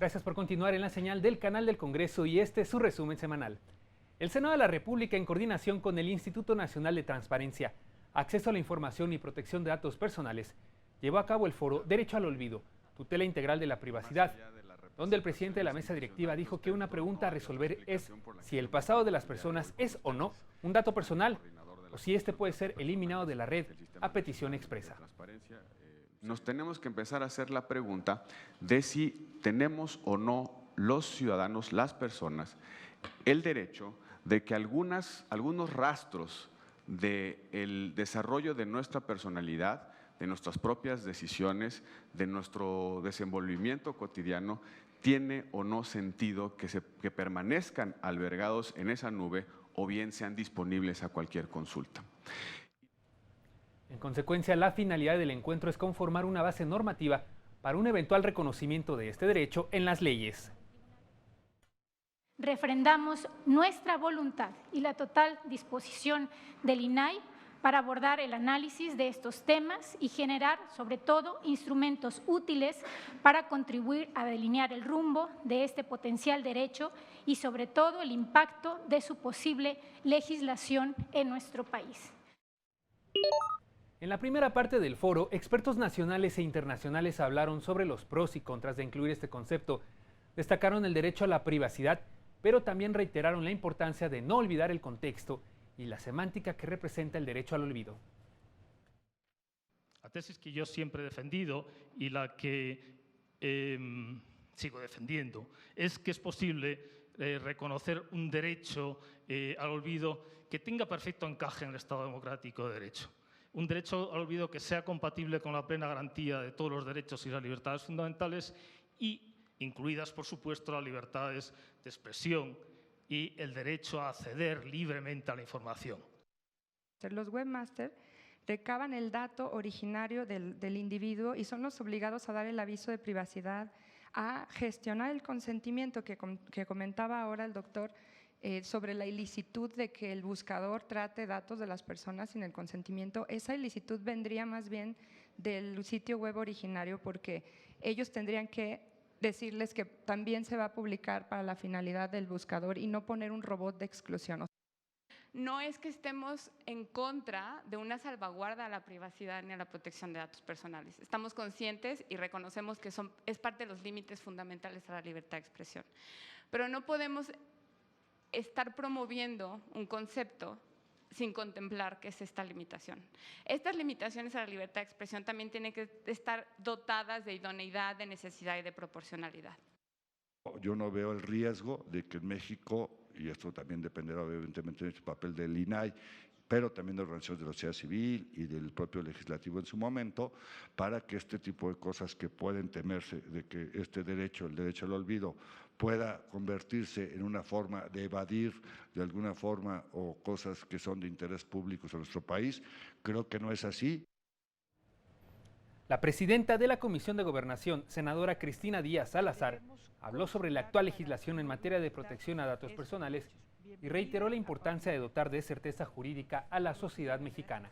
Gracias por continuar en la señal del canal del Congreso y este es su resumen semanal. El Senado de la República, en coordinación con el Instituto Nacional de Transparencia, Acceso a la Información y Protección de Datos Personales, llevó a cabo el foro Derecho al Olvido, tutela integral de la privacidad, donde el presidente de la mesa directiva dijo que una pregunta a resolver es si el pasado de las personas es o no un dato personal, o si este puede ser eliminado de la red a petición expresa. Nos tenemos que empezar a hacer la pregunta de si tenemos o no los ciudadanos, las personas, el derecho de que algunos rastros del desarrollo de nuestra personalidad, de nuestras propias decisiones, de nuestro desenvolvimiento cotidiano, tiene o no sentido que permanezcan albergados en esa nube o bien sean disponibles a cualquier consulta. En consecuencia, la finalidad del encuentro es conformar una base normativa para un eventual reconocimiento de este derecho en las leyes. Refrendamos nuestra voluntad y la total disposición del INAI para abordar el análisis de estos temas y generar, sobre todo, instrumentos útiles para contribuir a delinear el rumbo de este potencial derecho y, sobre todo, el impacto de su posible legislación en nuestro país. En la primera parte del foro, expertos nacionales e internacionales hablaron sobre los pros y contras de incluir este concepto. Destacaron el derecho a la privacidad, pero también reiteraron la importancia de no olvidar el contexto y la semántica que representa el derecho al olvido. La tesis que yo siempre he defendido y la que sigo defendiendo es que es posible reconocer un derecho al olvido que tenga perfecto encaje en el Estado democrático de derecho. Un derecho al olvido que sea compatible con la plena garantía de todos los derechos y las libertades fundamentales y incluidas, por supuesto, las libertades de expresión y el derecho a acceder libremente a la información. Los webmasters recaban el dato originario del individuo y son los obligados a dar el aviso de privacidad, a gestionar el consentimiento que comentaba ahora el doctor sobre la ilicitud de que el buscador trate datos de las personas sin el consentimiento. Esa ilicitud vendría más bien del sitio web originario porque ellos tendrían que decirles que también se va a publicar para la finalidad del buscador y no poner un robot de exclusión. No es que estemos en contra de una salvaguarda a la privacidad ni a la protección de datos personales. Estamos conscientes y reconocemos que es parte de los límites fundamentales a la libertad de expresión. Pero no podemos estar promoviendo un concepto sin contemplar qué es esta limitación. Estas limitaciones a la libertad de expresión también tienen que estar dotadas de idoneidad, de necesidad y de proporcionalidad. Yo no veo el riesgo de que en México, y esto también dependerá evidentemente del papel del INAI, pero también de organizaciones de la sociedad civil y del propio legislativo en su momento, para que este tipo de cosas que pueden temerse de que este derecho, el derecho al olvido, pueda convertirse en una forma de evadir de alguna forma o cosas que son de interés público en nuestro país. Creo que no es así. La presidenta de la Comisión de Gobernación, senadora Cristina Díaz Salazar, habló sobre la actual legislación en materia de protección a datos personales y reiteró la importancia de dotar de certeza jurídica a la sociedad mexicana.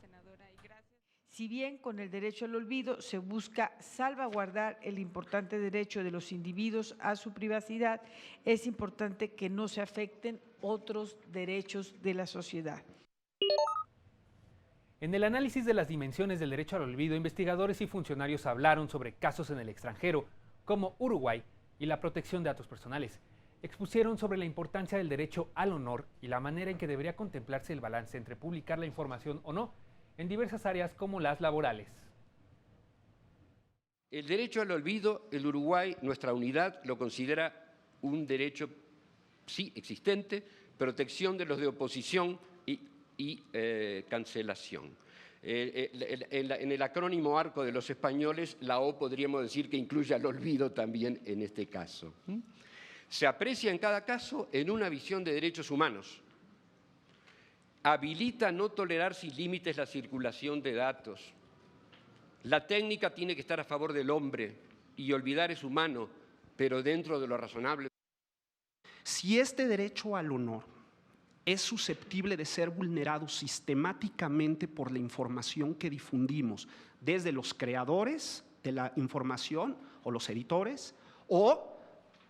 Si bien con el derecho al olvido se busca salvaguardar el importante derecho de los individuos a su privacidad, es importante que no se afecten otros derechos de la sociedad. En el análisis de las dimensiones del derecho al olvido, investigadores y funcionarios hablaron sobre casos en el extranjero, como Uruguay, y la protección de datos personales. Expusieron sobre la importancia del derecho al honor y la manera en que debería contemplarse el balance entre publicar la información o no, en diversas áreas como las laborales. El derecho al olvido, el Uruguay, nuestra unidad, lo considera un derecho, sí, existente, protección de los de oposición y cancelación. En el acrónimo ARCO de los españoles, la O podríamos decir que incluye al olvido también en este caso. Se aprecia en cada caso en una visión de derechos humanos. Habilita no tolerar sin límites la circulación de datos. La técnica tiene que estar a favor del hombre y olvidar es humano, pero dentro de lo razonable. Si este derecho al honor es susceptible de ser vulnerado sistemáticamente por la información que difundimos desde los creadores de la información o los editores o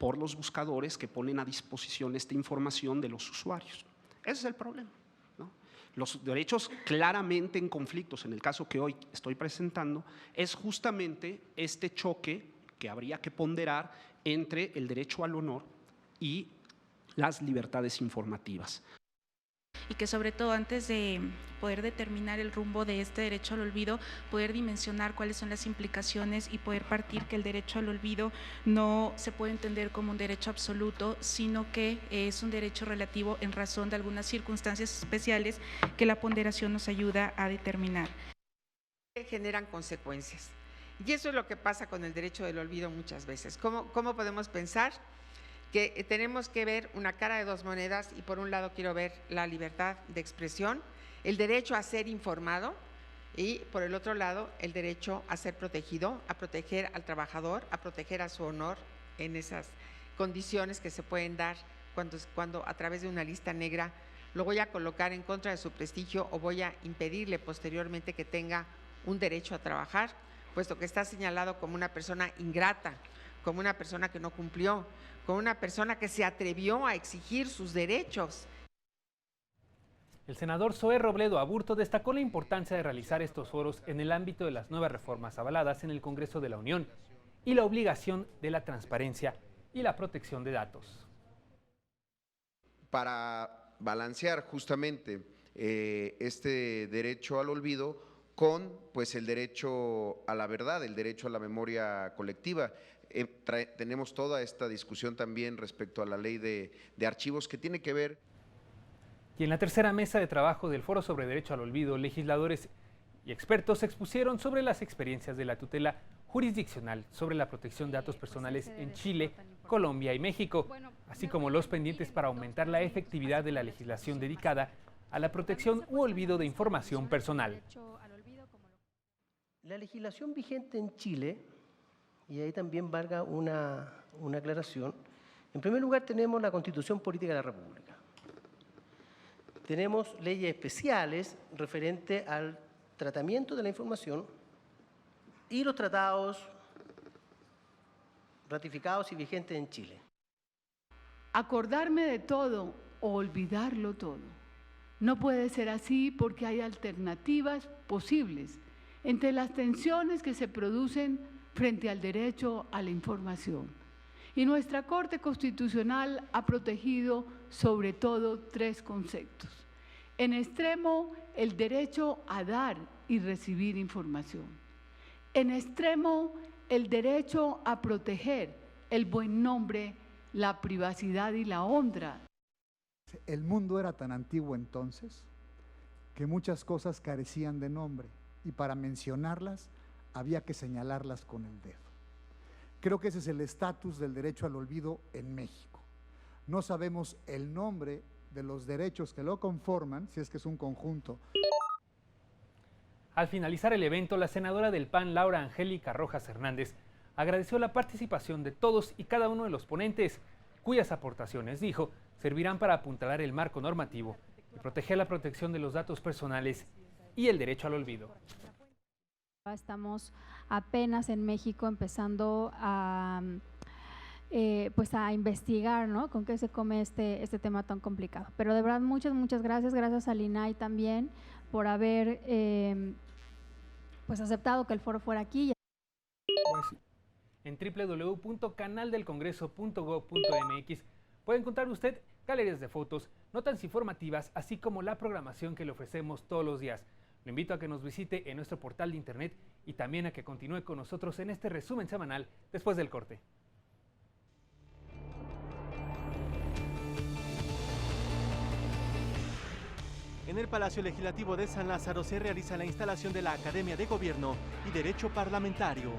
por los buscadores que ponen a disposición esta información de los usuarios. Ese es el problema, ¿no? Los derechos claramente en conflictos, en el caso que hoy estoy presentando, es justamente este choque que habría que ponderar entre el derecho al honor y las libertades informativas. Y que sobre todo antes de poder determinar el rumbo de este derecho al olvido, poder dimensionar cuáles son las implicaciones y poder partir que el derecho al olvido no se puede entender como un derecho absoluto, sino que es un derecho relativo en razón de algunas circunstancias especiales que la ponderación nos ayuda a determinar. Generan consecuencias. Y eso es lo que pasa con el derecho del olvido muchas veces. ¿Cómo podemos pensar que tenemos que ver una cara de dos monedas y por un lado quiero ver la libertad de expresión, el derecho a ser informado y por el otro lado el derecho a ser protegido, a proteger al trabajador, a proteger a su honor en esas condiciones que se pueden dar cuando a través de una lista negra lo voy a colocar en contra de su prestigio o voy a impedirle posteriormente que tenga un derecho a trabajar, puesto que está señalado como una persona ingrata, como una persona que no cumplió, como una persona que se atrevió a exigir sus derechos. El senador Zoé Robledo Aburto destacó la importancia de realizar estos foros en el ámbito de las nuevas reformas avaladas en el Congreso de la Unión y la obligación de la transparencia y la protección de datos. Para balancear justamente este derecho al olvido con pues el derecho a la verdad, el derecho a la memoria colectiva. Tenemos toda esta discusión también respecto a la ley de archivos que tiene que ver. Y en la tercera mesa de trabajo del Foro sobre Derecho al Olvido, legisladores y expertos expusieron sobre las experiencias de la tutela jurisdiccional sobre la protección de datos personales en Chile, Colombia y México, así como los pendientes para aumentar la efectividad de la legislación dedicada a la protección u olvido de información personal. La legislación vigente en Chile, y ahí también valga una aclaración, en primer lugar tenemos la Constitución Política de la República. Tenemos leyes especiales referentes al tratamiento de la información y los tratados ratificados y vigentes en Chile. Acordarme de todo o olvidarlo todo. No puede ser así porque hay alternativas posibles entre las tensiones que se producen frente al derecho a la información. Y nuestra Corte Constitucional ha protegido sobre todo tres conceptos. En extremo, el derecho a dar y recibir información. En extremo, el derecho a proteger el buen nombre, la privacidad y la honra. El mundo era tan antiguo entonces que muchas cosas carecían de nombre y para mencionarlas había que señalarlas con el dedo. Creo que ese es el estatus del derecho al olvido en México. No sabemos el nombre de los derechos que lo conforman, si es que es un conjunto. Al finalizar el evento, la senadora del PAN, Laura Angélica Rojas Hernández, agradeció la participación de todos y cada uno de los ponentes, cuyas aportaciones, dijo, servirán para apuntalar el marco normativo y proteger la protección de los datos personales y el derecho al olvido. Estamos apenas en México empezando a investigar, ¿no? Con qué se come este tema tan complicado. Pero de verdad muchas gracias al INAI también por haber aceptado que el foro fuera aquí. Pues, en www.canaldelcongreso.gov.mx puede encontrar usted galerías de fotos, notas informativas, así como la programación que le ofrecemos todos los días. Lo invito a que nos visite en nuestro portal de internet y también a que continúe con nosotros en este resumen semanal después del corte. En el Palacio Legislativo de San Lázaro se realiza la instalación de la Academia de Gobierno y Derecho Parlamentario.